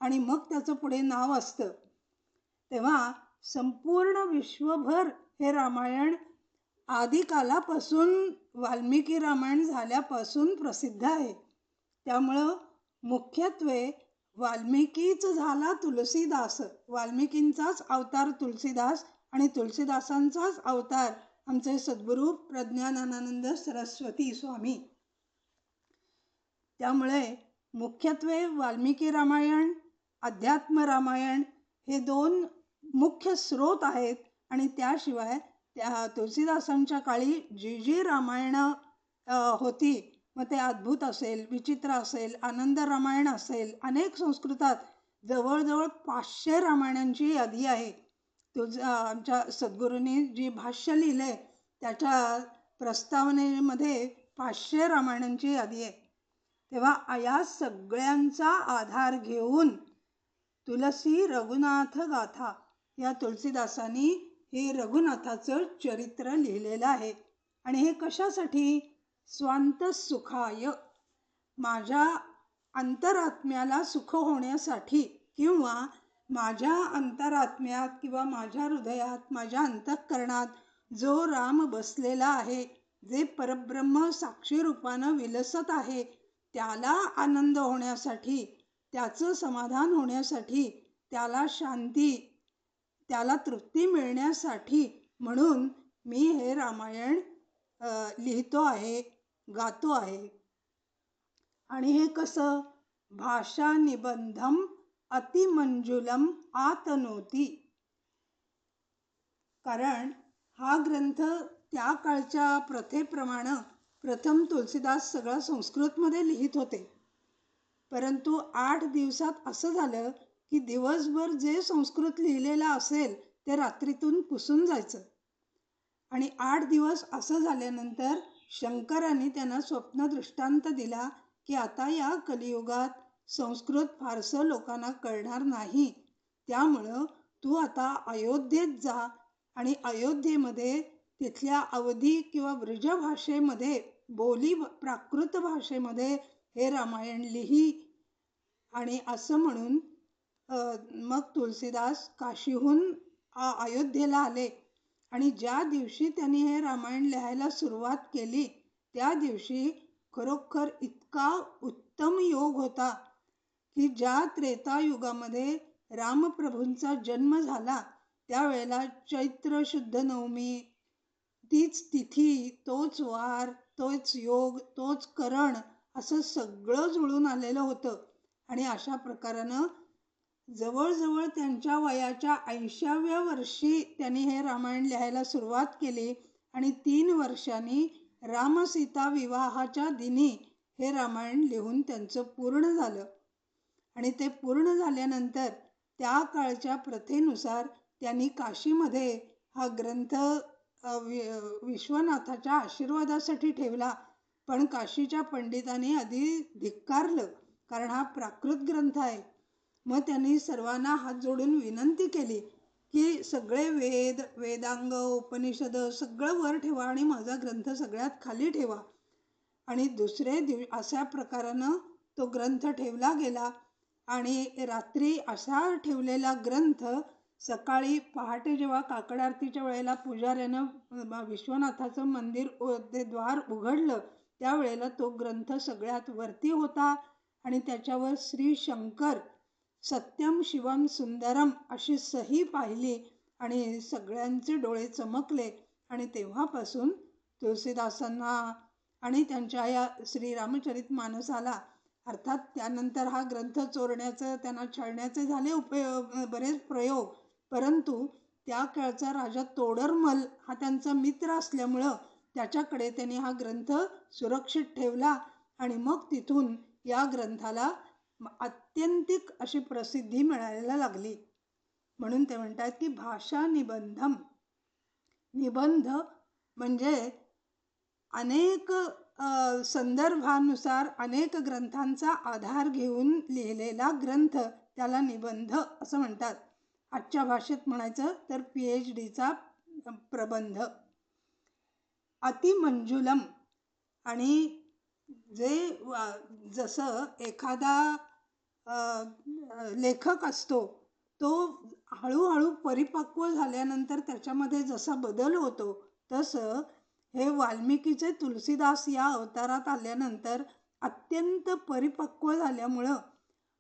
आणि मग त्याचं पुढे नाव असतं. तेव्हा संपूर्ण विश्वभर हे रामायण आदिकालापासून वाल्मिकी रामायण झाल्यापासून प्रसिद्ध आहे. त्यामुळं मुख्यत्वे वाल्मिकीच झाला तुलसीदास, वाल्मिकींचाच अवतार तुलसीदास आणि तुलसीदासांचाच अवतार आमचे सद्गुरू प्रज्ञानानंद सरस्वती स्वामी. त्यामुळे मुख्यत्वे वाल्मिकी रामायण, अध्यात्म रामायण हे दोन मुख्य स्रोत आहेत. आणि त्याशिवाय त्या तुलसीदासांच्या काळी जी रामायणं होती, मग ते अद्भुत असेल, विचित्र असेल, आनंद रामायण असेल, अनेक संस्कृतात जवळजवळ 500 रामायणांची यादी आहे. आमच्या सद्गुरूंनी जी भाष्य लिहिलं त्याच्या प्रस्तावनेमध्ये 500 रामायणांची यादी आहे. तेव्हा या सगळ्यांचा आधार घेऊन तुलसी रघुनाथ गाथा या तुलसीदासांनी हे रघुनाथाचं चरित्र लिहिलेलं आहे. आणि हे कशासाठी? स्वांत सुखाय, माझ्या अंतरात्म्याला सुख होण्यासाठी, किंवा माझ्या अंतरात्म्यात किंवा माझ्या हृदयात, माझ्या अंतःकरणात जो राम बसलेला आहे, जे परब्रह्म साक्षी रूपानं विलसत आहे, त्याला आनंद होण्यासाठी, त्याचं समाधान होण्यासाठी, त्याला शांती, त्याला तृप्ती मिळण्यासाठी म्हणून मी हे रामायण लिहितो आहे, गातो आहे. आणि हे कसं? भाषा निबंधम अतिमंजुलम आतनोती. कारण हा ग्रंथ त्या काळच्या प्रथेप्रमाणे प्रथम तुलसीदास सगळा संस्कृतमध्ये लिहित होते. परंतु 8 दिवसात असं झालं की दिवसभर जे संस्कृत लिहिलेलं असेल ते रात्रीतून पुसून जायचं. आणि 8 दिवस असं झाल्यानंतर शंकरांनी त्यांना स्वप्न दृष्टांत दिला की आता या कलियुगात संस्कृत फारसं लोकांना कळणार नाही, त्यामुळं तू आता अयोध्येत जा आणि अयोध्येमध्ये तिथल्या अवधी किंवा ब्रज भाषेमध्ये, बोली प्राकृत भाषेमध्ये हे रामायण लिही. आणि असं म्हणून मग तुलसीदास काशीहून अयोध्येला आले. आणि ज्या दिवशी त्यांनी हे रामायण लिहायला सुरुवात केली त्या दिवशी खरोखर इतका उत्तम योग होता की ज्या त्रेतायुगामध्ये रामप्रभूंचा जन्म झाला त्यावेळेला चैत्र शुद्ध नवमी, तीच तिथी, तोच वार, तोच योग, तोच करण, असं सगळं जुळून आलेलं होतं. आणि अशा प्रकारानं जवळजवळ त्यांच्या वयाच्या 80व्या वर्षी त्यांनी हे रामायण लिहायला सुरुवात केली. आणि 3 वर्षांनी रामसीता विवाहाच्या दिनी हे रामायण लिहून त्यांचं पूर्ण झालं. आणि ते पूर्ण झाल्यानंतर त्या काळच्या प्रथेनुसार त्यांनी काशीमध्ये हा ग्रंथ विश्वनाथाच्या आशीर्वादासाठी ठेवला. पण काशीच्या पंडितांनी आधी धिक्कारलं, कारण हा प्राकृत ग्रंथ आहे. मग त्यांनी सर्वांना हात जोडून विनंती केली की सगळे वेद, वेदांग, उपनिषद सगळं वर ठेवा आणि माझा ग्रंथ सगळ्यात खाली ठेवा. आणि दुसरे अशा प्रकारानं तो ग्रंथ ठेवला गेला. आणि रात्री असा ठेवलेला ग्रंथ सकाळी पहाटे जेव्हा काकड आरतीच्या वेळेला पुजाऱ्यानं विश्वनाथाचं मंदिर ते द्वार उघडलं त्यावेळेला तो ग्रंथ सगळ्यात वरती होता. आणि त्याच्यावर श्री शंकर सत्यम शिवम सुंदरम अशी सही पाहिली आणि सगळ्यांचे डोळे चमकले. आणि तेव्हापासून तुलसीदासांना आणि त्यांच्या या श्री रामचरित मानसाला, अर्थात त्यानंतर हा ग्रंथ चोरण्याचं, त्यांना छळण्याचे झाले बरेच प्रयोग, परंतु त्या काळचा राजा तोडरमल हा त्यांचा मित्र असल्यामुळं त्याच्याकडे त्यांनी हा ग्रंथ सुरक्षित ठेवला. आणि मग तिथून या ग्रंथाला आत्यंतिक अशी प्रसिद्धी मिळायला लागली. म्हणून ते म्हणतात की भाषा निबंधम. निबंध म्हणजे अनेक संदर्भानुसार अनेक ग्रंथांचा आधार घेऊन लिहिलेला ग्रंथ, त्याला निबंध असं म्हणतात. आजच्या भाषेत म्हणायचं तर PhDचा प्रबंध. अतिमंजुलम, आणि जे जसं एखादा लेखक असतो तो हळूहळू परिपक्व झाल्यानंतर त्याच्यामध्ये जसा बदल होतो, तसं हे वाल्मिकीचे तुलसीदास या अवतारात आल्यानंतर अत्यंत परिपक्व झाल्यामुळं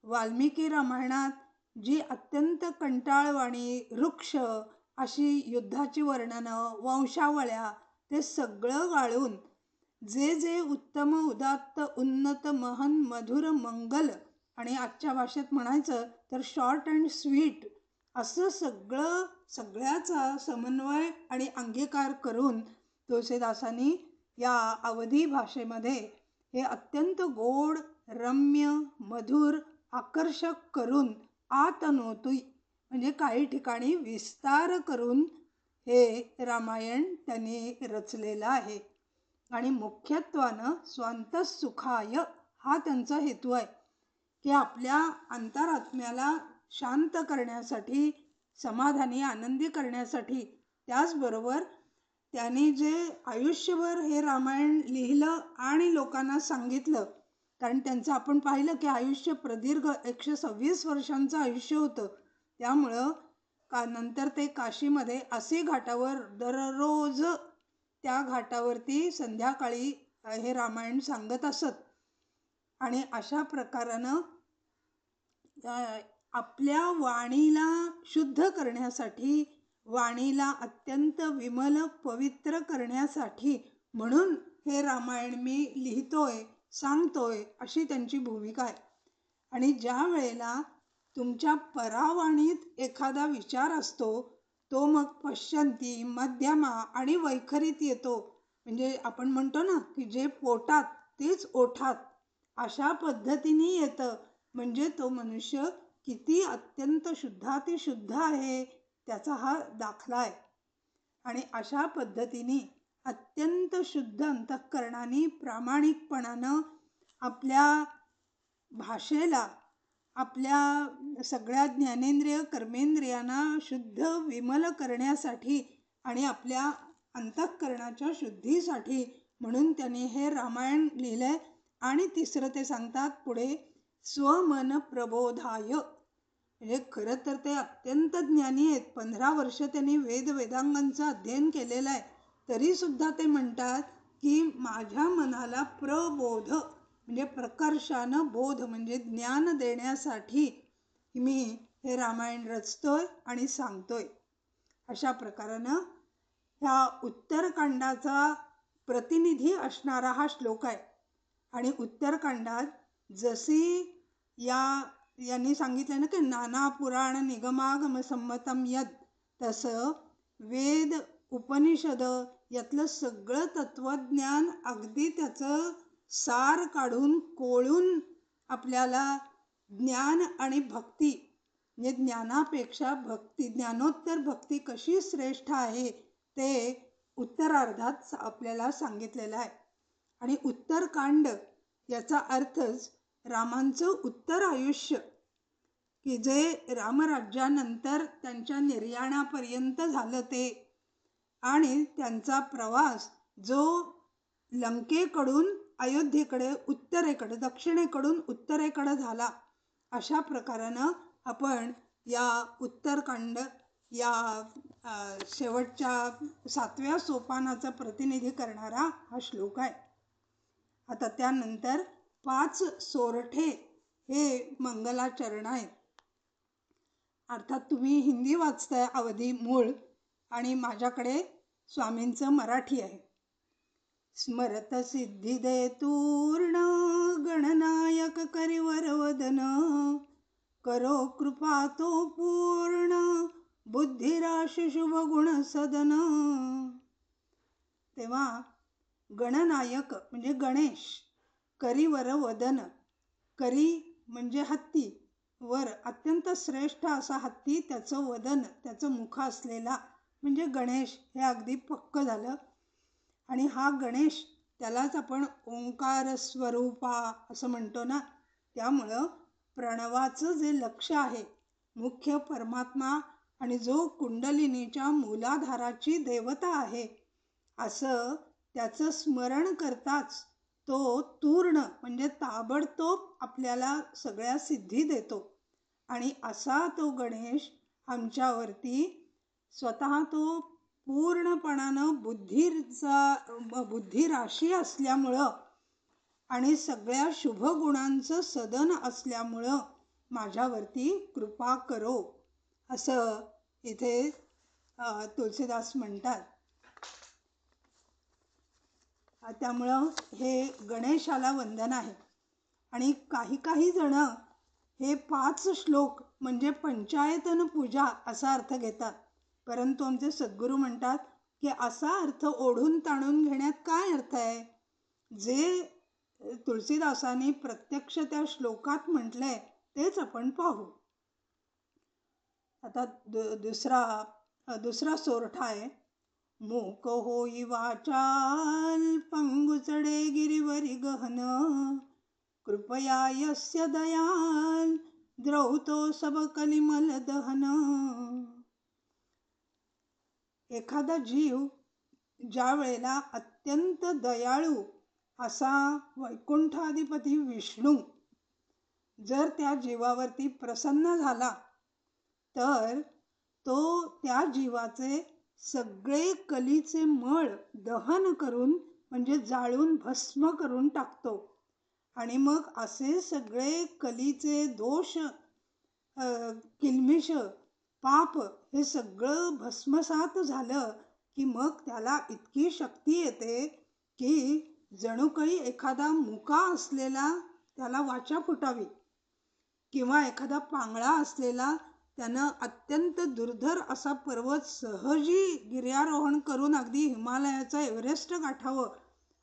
वाल्मिकी रामायणात जी अत्यंत कंटाळवाणी रुक्ष अशी युद्धाची वर्णनं, वंशावळ्या ते सगळं गाळून जे जे उत्तम उदात्त उन्नत महन मधुर मंगल आणि आजच्या भाषेत म्हणायचं तर शॉर्ट अँड स्वीट असं सगळ्याचा समन्वय आणि अंगीकार करून तुळशीदासांनी या अवधी भाषेमध्ये हे अत्यंत गोड, रम्य, मधुर, आकर्षक करून आतनोतुई म्हणजे काही ठिकाणी विस्तार करून हे रामायण त्यांनी रचलेलं आहे. आणि मुख्यत्वानं स्वांतसुखाय हा त्यांचा हेतू आहे की आपल्या अंतरात्म्याला शांत करण्यासाठी, समाधानी आनंदी करण्यासाठी. त्याचबरोबर त्यांनी जे आयुष्यभर हे रामायण लिहिलं आणि लोकांना सांगितलं, कारण त्यांचं आपण पाहिलं की आयुष्य प्रदीर्घ 126 वर्षांचं आयुष्य होतं. त्यामुळं नंतर ते काशीमध्ये असे घाटावर दररोज त्या घाटावरती संध्याकाळी हे रामायण सांगत असत. आणि अशा प्रकारानं आपल्या वाणीला शुद्ध करण्यासाठी, वाणीला अत्यंत विमल पवित्र करण्यासाठी म्हणून हे रामायण मी लिहितोय, सांगतोय अशी त्यांची भूमिका आहे. आणि ज्या वेळेला तुमच्या परावाणीत एखादा विचार असतो, तो मग पश्चंती, मध्यमा आणि वैखरीत येतो. म्हणजे आपण म्हणतो ना की जे पोटात तेच ओठात अशा पद्धतीने येतं. म्हणजे तो मनुष्य किती अत्यंत शुद्धातिशुद्ध आहे त्याचा हा दाखला आहे. आणि अशा पद्धतीने अत्यंत शुद्ध अंतःकरणाने प्रामाणिकपणानं आपल्या भाषेला, आपल्या सगळ्या ज्ञानेंद्रिय कर्मेंद्रियांना शुद्ध विमल करण्यासाठी आणि आपल्या अंतःकरणाच्या शुद्धीसाठी म्हणून त्यांनी हे रामायण लिहिलंय. आणि तिसरं ते सांगतात पुढे स्वमन प्रबोधाय. म्हणजे खरं तर ते अत्यंत ज्ञानी आहेत. 15 वर्ष त्यांनी वेदांगांचं अध्ययन केलेलं आहे. तरी सुद्धा ते म्हणतात की माझ्या मनाला प्रबोध म्हणजे प्रकर्षानं बोध म्हणजे ज्ञान देण्यासाठी मी हे रामायण रचतोय आणि सांगतोय. अशा प्रकारानं ह्या उत्तरकांडाचा प्रतिनिधी असणारा हा श्लोक आहे. आणि उत्तरकांडात जशी यांनी सांगितलं ना की नाना पुराण निगमागम संमतम यद, तसं वेद उपनिषद यातलं सगळं तत्वज्ञान अगदी त्याचं सार काढून कोळून आपल्याला ज्ञान आणि भक्ती म्हणजे ज्ञानापेक्षा भक्ती, ज्ञानोत्तर भक्ती कशी श्रेष्ठ आहे ते उत्तरार्धात आपल्याला सांगितलेलं आहे. आणि उत्तरकांड याचा अर्थच रामांचं उत्तर आयुष्य की जे रामराज्यानंतर त्यांच्या निर्याणापर्यंत झालं ते, आणि त्यांचा प्रवास जो लंकेकडून अयोध्येकडे उत्तरेकडे, दक्षिणेकडून उत्तरेकडे झाला. अशा प्रकारानं आपण या उत्तरकांड या शेवटच्या 7व्या सोपानाचं प्रतिनिधी करणारा हा श्लोक आहे. आता त्यानंतर 5 सोरठे हे मंगलाचरण आहेत. अर्थात तुम्ही हिंदी वाचताय अवधी मूळ आणि माझ्याकडे स्वामींचं मराठी आहे. स्मरत सिद्धी दे तूर्ण गणनायक करिवर वदन, करो कृपा तो पूर्ण बुद्धिराशी शुभ गुण सदन. तेव्हा गणनायक म्हणजे गणेश, करिवर वदन, करी म्हणजे हत्ती, वर अत्यंत श्रेष्ठ असा हत्ती, त्याचं वदन त्याचं मुख असलेला म्हणजे गणेश, हे अगदी पक्क झालं. आणि हा गणेश त्यालाच आपण ओंकार स्वरूपा असं म्हणतो ना. त्यामुळं प्रणवाचं जे लक्ष आहे, मुख्य परमात्मा आणि जो कुंडलिनीच्या मूलाधाराची देवता आहे, असं त्याचं स्मरण करताच तो तूर्ण म्हणजे ताबडतोब आपल्याला सगळ्या सिद्धी देतो. आणि असा तो गणेश आमच्यावरती स्वतः तो पूर्णपणानं बुद्धिराशी असल्यामुळं आणि सगळ्या शुभ गुणांचं सदन असल्यामुळं माझ्यावरती कृपा करो, असं इथे तुलसीदास म्हणतात. त्यामुळं हे गणेशाला वंदन आहे. आणि काही जण हे 5 श्लोक म्हणजे पंचायतन पूजा असा अर्थ घेतात. परंतु आमचे सद्गुरू म्हणतात की असा अर्थ ओढून ताणून घेण्यात काय अर्थ आहे. जे तुलसीदासांनी प्रत्यक्ष त्या श्लोकात म्हटलंय तेच आपण पाहू. आता दुसरा सोरठा आहे. मूक होई वाचाल पंगु चढे गिरीवरी गहन, कृपया यस्य दयाल द्रौतो सब कलिमल दहन. एखादा जीव ज्या वेळेला अत्यंत दयाळू असा वैकुंठाधिपती विष्णू जर त्या जीवावरती प्रसन्न झाला तर तो त्या जीवाचे सगळे कलीचे मळ दहन करून म्हणजे जाळून भस्म करून टाकतो. आणि मग असे सगळे कलीचे दोष, किल्मिष, पाप हे सगळं भस्मसात झालं की मग त्याला इतकी शक्ती येते की जणू काही एखादा मुका असलेला त्याला वाचा फुटावी किंवा एखादा पांगळा असलेला त्यानं अत्यंत दुर्धर असा पर्वत सहजी गिर्यारोहण करून अगदी हिमालयाचा एव्हरेस्ट गाठावं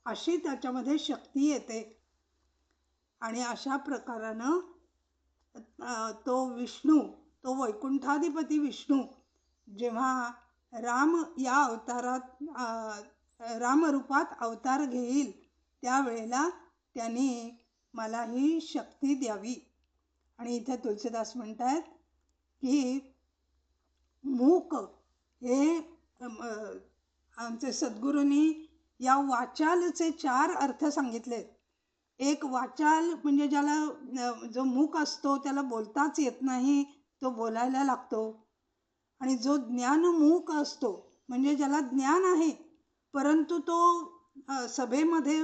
अशी त्याच्यामध्ये शक्ती येते. आणि अशा प्रकारानं तो विष्णू, तो वैकुंठाधिपती विष्णू जेव्हा राम या अवतारात रामरूपात अवतार घेईल त्यावेळेला त्यांनी मला ही शक्ती द्यावी. आणि इथे तुलसीदास म्हणतात की मूक हे आमचे सद्गुरूंनी या वाचालचे 4 अर्थ सांगितले. एक वाचाल म्हणजे ज्याला जो मूक असतो त्याला बोलताच येत नाही, तो बोलायला लागतो. आणि जो ज्ञानमूक असतो म्हणजे ज्याला ज्ञान आहे परंतु तो सभेमध्ये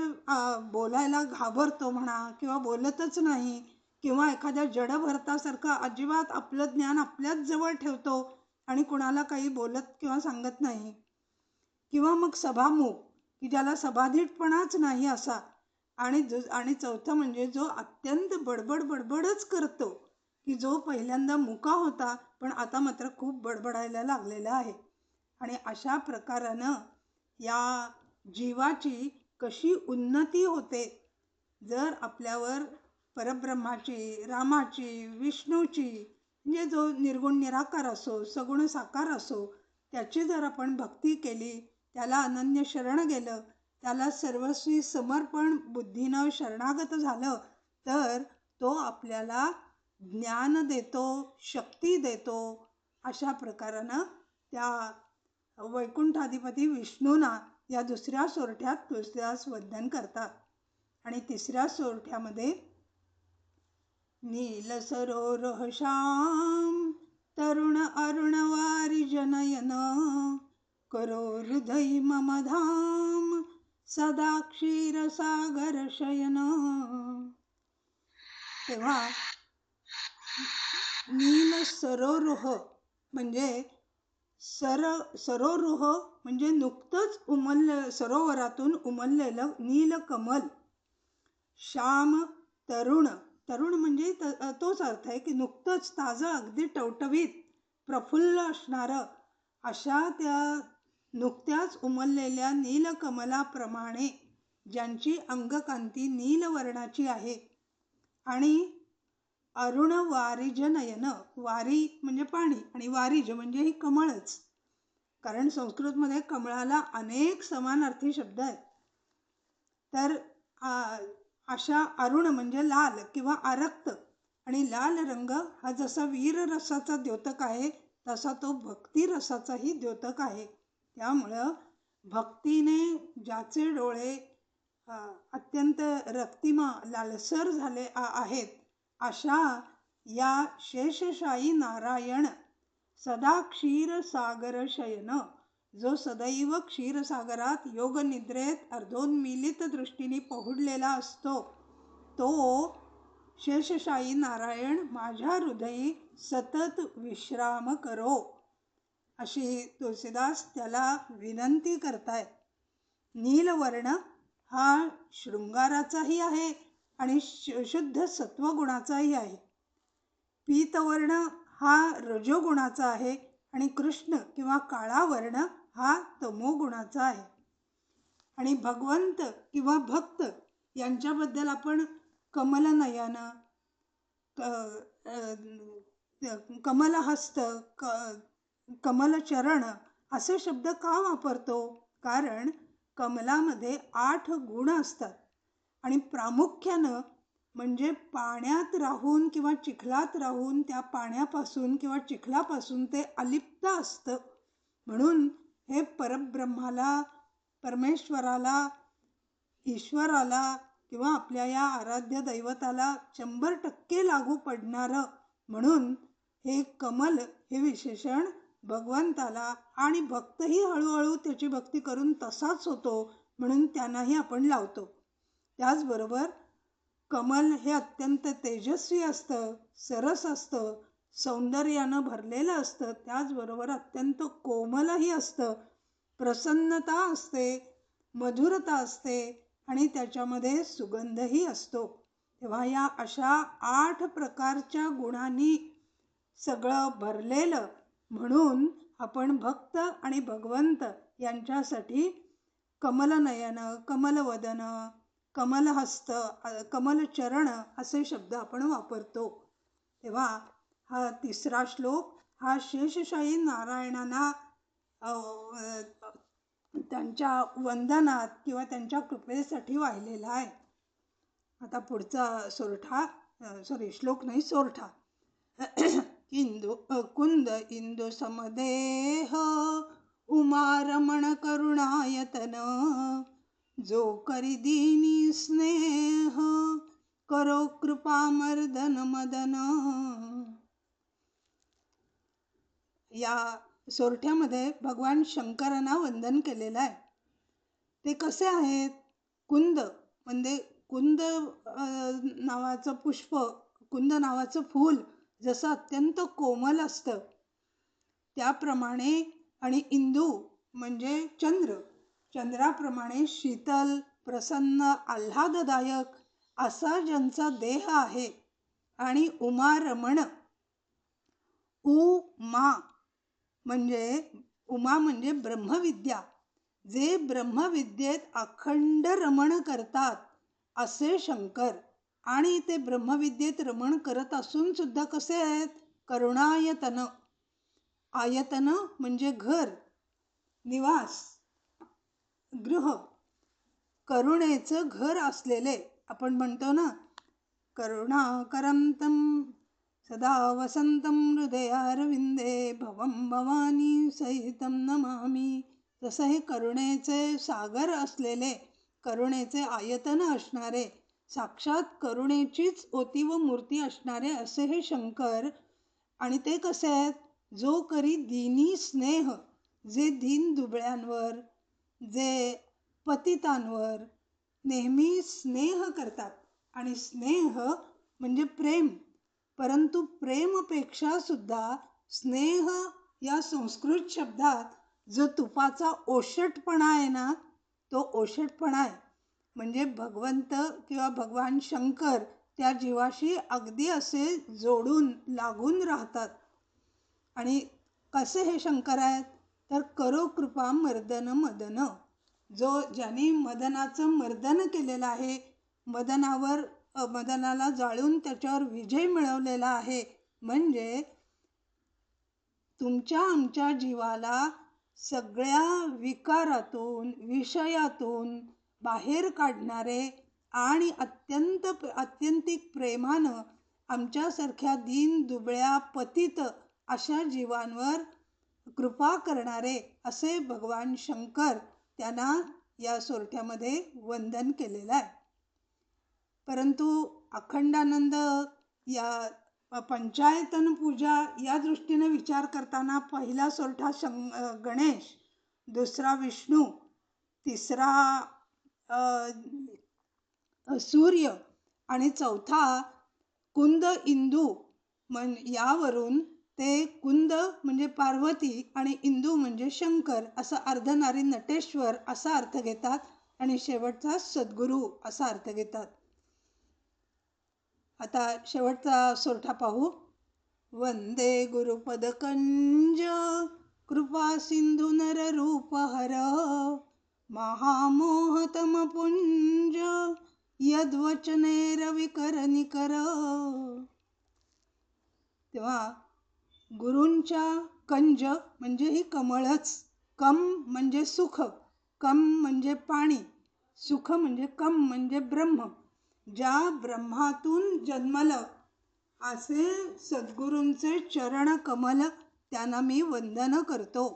बोलायला घाबरतो म्हणा किंवा बोलतच नाही किंवा एखाद्या जडभरतासारखं अजिबात आपलं ज्ञान आपल्याच जवळ ठेवतो आणि कुणाला काही बोलत किंवा सांगत नाही. किंवा मग सभामुख की ज्याला सभाधीटपणाच नाही असा. आणि चौथं म्हणजे जो अत्यंत बडबडच करतो की जो पहिल्यांदा मुका होता पण आता मात्र खूप बडबडायला लागलेला आहे. आणि अशा प्रकारानं या जीवाची कशी उन्नती होते जर आपल्यावर परब्रह्माची, रामाची, विष्णूची म्हणजे जो निर्गुण निराकार असो, सगुण साकार असो त्याची जर आपण भक्ती केली, त्याला अनन्य शरण गेलं, त्याला सर्वस्वी समर्पण बुद्धीनं शरणागत झालं तर तो आपल्याला ज्ञान देतो, शक्ती देतो. अशा प्रकारानं त्या वैकुंठाधिपती विष्णूंना या दुसऱ्या सोरठ्यात तुलसीदास वंदन करतात. आणि तिसऱ्या सोरठ्यामध्ये नील सरोरह श्याम तरुण अरुण वारी जनयन, करो हृदय मम धाम सदा क्षीर सागर शयन. तेव्हा नील सरोरुह म्हणजे सरोरुह म्हणजे नुकतंच सरोवरातून उमललेलं नीलकमल. श्याम तरुण, तरुण म्हणजे तोच अर्थ आहे की नुकतंच ताजं, अगदी टवटवीत, प्रफुल्ल असणारं अशा त्या नुकत्याच उमललेल्या नीलकमलाप्रमाणे ज्यांची अंगकांती नीलवर्णाची आहे. आणि अरुण वारिज नयन, वारी म्हणजे पाणी आणि वारिज म्हणजे ही कमळच. कारण संस्कृतमध्ये कमळाला अनेक समानार्थी शब्द आहेत. तर अशा अरुण म्हणजे लाल किंवा आरक्त. आणि लाल रंग हा जसा वीर रसाचा द्योतक आहे तसा तो भक्ती रसाचाही द्योतक आहे. त्यामुळं भक्तीने ज्याचे डोळे अत्यंत रक्तिमा लालसर झाले आहेत अशा या शेषशायी नारायण सदा क्षीरसागर शयन, जो सदैव क्षीरसागरात योगनिद्रेत अर्धोन्मीलित दृष्टीने पहुडलेला असतो, तो शेषशायी नारायण माझ्या हृदयी सतत विश्राम करो, अशी तुलसीदास त्याला विनंती करतायत. नीलवर्ण हा शृंगाराचाही आहे आणि शुद्ध सत्वगुणाचाही आहे. पीतवर्ण हा रजोगुणाचा आहे आणि कृष्ण किंवा काळा वर्ण हा तमोगुणाचा आहे. आणि भगवंत किंवा भक्त यांच्याबद्दल आपण कमलनयन, कमलहस्त, कमलचरण असे शब्द का वापरतो? कारण कमलामध्ये 8 गुण असतात आणि प्रामुख्यानं म्हणजे पाण्यात राहून किंवा चिखलात राहून त्या पाण्यापासून किंवा चिखलापासून ते अलिप्त असतं. म्हणून हे परब्रह्माला, परमेश्वराला, ईश्वराला किंवा आपल्या या आराध्य दैवताला 100% लागू पडणारं म्हणून हे कमल हे विशेषण भगवंताला, आणि भक्तही हळूहळू त्याची भक्ती करून तसाच होतो म्हणून त्यांनाही आपण लावतो. त्याचबरोबर कमल हे अत्यंत तेजस्वी असतं, सरस असतं, सौंदर्यानं भरलेलं असतं, त्याचबरोबर अत्यंत कोमलही असतं, प्रसन्नता असते, मधुरता असते आणि त्याच्यामध्ये सुगंधही असतो. तेव्हा या अशा 8 प्रकारच्या गुणांनी सगळं भरलेलं म्हणून आपण भक्त आणि भगवंत यांच्यासाठी कमलनयन, कमलवदन, कमलहस्त, कमलचरण असे शब्द आपण वापरतो. तेव्हा हा 3रा श्लोक हा शेषशायी नारायणांना त्यांच्या वंदनात किंवा त्यांच्या कृपेसाठी वाहिलेला आहे. आता पुढचा श्लोक नाही, सोरठा. कुंद इंदु समदेह उमारमण करुणायतन, जो करी दीनी स्नेह करो कृपा मर्दन मदन. या सोरठ्यामध्ये भगवान शंकरांना वंदन केलेलं आहे. ते कसे आहेत? कुंद म्हणजे कुंद नावाचं पुष्प, कुंद नावाचं फूल जसं अत्यंत कोमल असतं त्याप्रमाणे, आणि इंदू म्हणजे चंद्र, चंद्राप्रमाणे शीतल, प्रसन्न, आल्हाददायक असा ज्यांचा देह आहे. आणि उमारमण, उमा म्हणजे ब्रह्मविद्या, जे ब्रह्मविद्येत अखंड रमण करतात असे शंकर. आणि ते ब्रह्मविद्येत रमण करत असून सुद्धा कसे आहेत? करुणायतन. आयतन म्हणजे घर, निवास, गृह, करुणेचं घर असलेले. आपण म्हणतो ना, करुणाकरं तं सदा वसंतं हृदयारविंदे भवं भवानी सहितं नमामि. तसं हे करुणेचे सागर असलेले, करुणेचे आयतन असणारे, साक्षात करुणेचीच ओती व मूर्ती असणारे असे हे शंकर. आणि ते कसे आहेत? जो करी दीनी स्नेह, जे दीन दुबळ्यांवर, जे पतितांवर नेहमी स्नेह करतात. आणि स्नेह म्हणजे प्रेम, परंतु प्रेमपेक्षा सुद्धा स्नेह या संस्कृत शब्दात जो तुपाचा ओशटपणा आहे ना, तो ओशटपणा आहे. म्हणजे भगवंत किंवा भगवान शंकर त्या जीवाशी अगदी असे जोडून लागून राहतात. आणि कसे हे शंकर आहेत? तर करो कृपा मर्दन मदन, जो ज्याने मदनाचं मर्दन केलेलं आहे, मदनाला जाळून त्याच्यावर विजय मिळवलेला आहे. म्हणजे तुमच्या आमच्या जीवाला सगळ्या विकारातून, विषयातून बाहेर काढणारे आणि अत्यंतिक प्रेमानं आमच्यासारख्या दीन दुबळ्या पतित अशा जीवांवर कृपा करणारे असे भगवान शंकर, त्यांना या सोरठ्यामध्ये वंदन केलेलं आहे. परंतु अखंडानंद या पंचायतन पूजा या दृष्टीने विचार करताना पहिला सोरठा गणेश, दुसरा विष्णू, तिसरा सूर्य आणि चौथा कुंद इंदू यावरून ते कुंद म्हणजे पार्वती आणि इंदू म्हणजे शंकर असा अर्धनारी नटेश्वर असा अर्थ घेतात आणि शेवटचा सद्गुरू असा अर्थ घेतात. आता शेवटचा सोरठा पाहू. वंदे गुरुपदकंज कृपा सिंधू नर रूप हर महामोहतम पुंज यद्वचने रविकर निकर. तेव्हा गुरूंच्या कंज म्हणजे ही कमळच. कम म्हणजे सुख, कम म्हणजे पाणी, सुख म्हणजे कम म्हणजे ब्रह्म. ज्या ब्रह्मातून जन्मलं असे सद्गुरूंचे चरण कमल त्यांना मी वंदन करतो.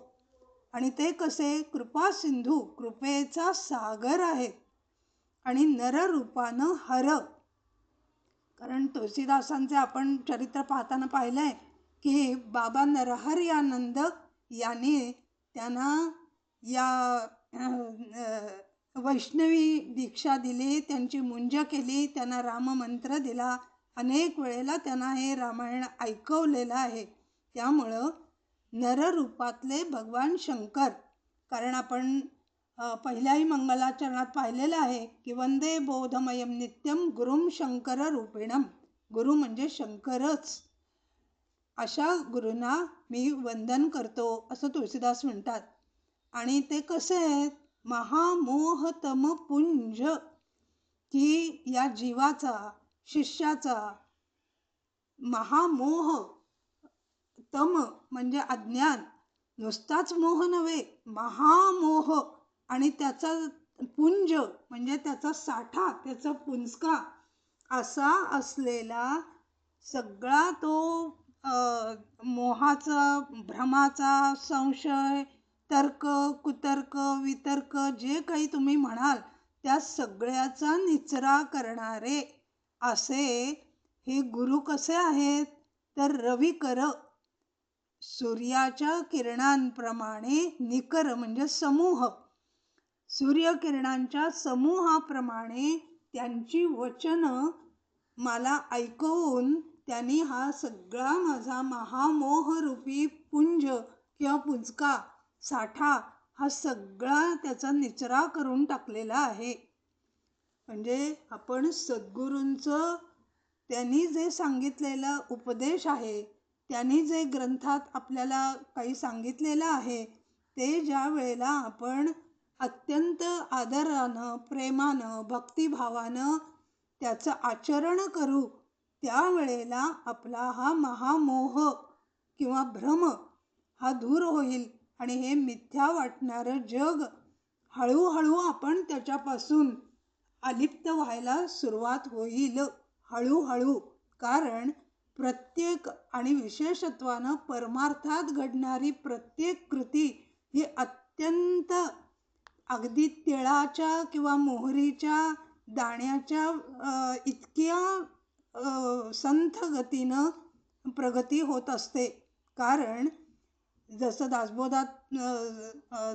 आणि ते कसे? कृपा सिंधू, कृपेचा सागर आहे आणि नररूपानं हर. कारण तुळशीदासांचे आपण चरित्र पाहताना पाहिलंय की बाबा नरहरियानंद यांनी त्यांना या वैष्णवी दीक्षा दिली, त्यांची मुंज केली, त्यांना राममंत्र दिला, अनेक वेळेला त्यांना हे रामायण ऐकवलेलं आहे. त्यामुळं नररूपातले भगवान शंकर, कारण आपण पहिल्याही मंगलाचरणात पाहिलेलं आहे की वंदे बोधमयम नित्यम गुरुम शंकर रूपिणम. गुरु म्हणजे शंकरच. अशा गुरूंना मी वंदन करतो असं तुळशीदास म्हणतात. आणि ते कसे आहेत? महामोहतम पुंज, की या जीवाचा, शिष्याचा महामोह, तम म्हणजे अज्ञान, नुसताच मोह नव्हे, महामोह, आणि त्याचा पुंज म्हणजे त्याचा साठा, त्याचा पुंजका असा असलेला सगळा तो मोहाचा, भ्रमाचा, संशय, तर्क, कुतर्क, वितर्क जे काही तुम्ही म्हणाल त्या सगळ्याचा निचरा करणारे असे हे गुरु कसे आहेत? तर रविकर, सूर्याच्या किरणांप्रमाणे, निकर म्हणजे समूह, सूर्यकिरणांच्या समूहाप्रमाणे त्यांची वचनं मला ऐकवून त्यांनी हा सगळा माझा महामोहरूपी पुंज किंवा पुंजका, साठा हा सगळा त्याचा निचरा करून टाकलेला आहे. म्हणजे आपण सद्गुरूंचं त्यांनी जे सांगितलेलं उपदेश आहे, त्यांनी जे ग्रंथात आपल्याला काही सांगितलेलं आहे, ते ज्या वेळेला आपण अत्यंत आदरानं, प्रेमानं, भक्तिभावानं त्याचं आचरण करू, त्यावेळेला आपला हा महामोह किंवा भ्रम हा दूर होईल आणि हे मिथ्या वाटणारं जग हळूहळू आपण त्याच्यापासून अलिप्त व्हायला सुरुवात होईल, हळूहळू. कारण प्रत्येक आणि विशेषत्वानं परमार्थात घडणारी प्रत्येक कृती ही अत्यंत अगदी तिळाच्या किंवा मोहरीच्या दाण्याच्या इतक्या संथ गतीनं प्रगती होत असते. कारण जसं दासबोधात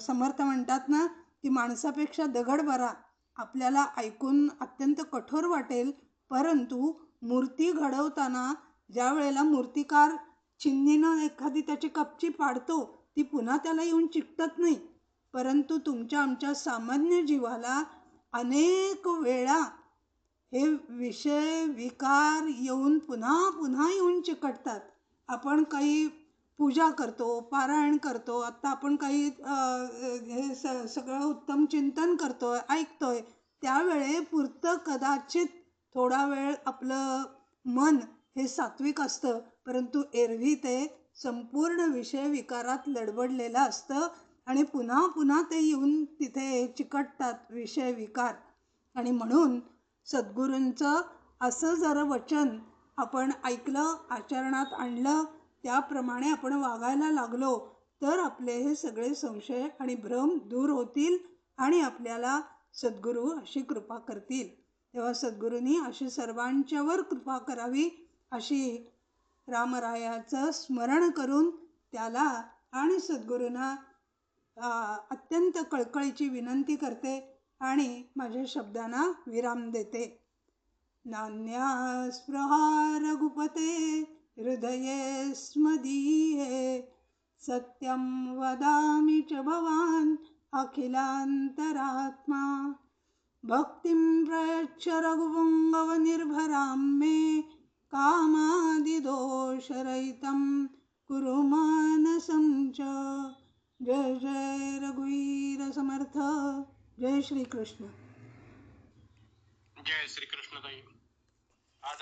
समर्थ म्हणतात ना की माणसापेक्षा दगड बरा. आपल्याला ऐकून अत्यंत कठोर वाटेल, परंतु मूर्ती घडवताना ज्या वेळेला मूर्तिकार चिन्नीनं एखादी त्याची कपची पाडतो, ती पुन्हा त्याला येऊन चिकटत नाही. परंतु तुमच्या आमच्या सामान्य जीवाला अनेक वेळा हे विषय विकार येऊन पुन्हा पुन्हा येऊन चिकटतात. आपण काही पूजा करतो, पारायण करतो, आता आपण काही हे सगळं उत्तम चिंतन करतोय, ऐकतोय, त्यावेळे पुरतं कदाचित थोडा वेळ आपलं मन हे सात्विक असतं, परंतु एरवी ते संपूर्ण विषय विकारात लडबडलेलं असतं आणि पुन्हा पुन्हा ते येऊन तिथे चिकटतात विषय विकार. आणि म्हणून सद्गुरूंचं असं जर वचन आपण ऐकलं, आचरणात आणलं, त्याप्रमाणे आपण वागायला लागलो तर आपले हे सगळे संशय आणि भ्रम दूर होतील आणि आपल्याला सद्गुरू अशी कृपा करतील. तेव्हा सद्गुरूंनी अशी सर्वांच्यावर कृपा करावी अशी रामरायाचं स्मरण करून त्याला आणि सद्गुरूंना अत्यंत कळकळीची विनंती करते आणि माझ्या शब्दांना विराम देते. नान्यास्पृहा रघुपते हृदये स्मदीये सत्यं वदामि च भवान् अखिलान्तरात्मा भक्तिं प्रयच्छ रघुपुङ्गवनिर्भरां मे कामादिदोषरहितं कुरु मानसं च. जय जय रघुवीर समर्थ. जय श्री कृष्ण. जय श्री कृष्ण ताई. आज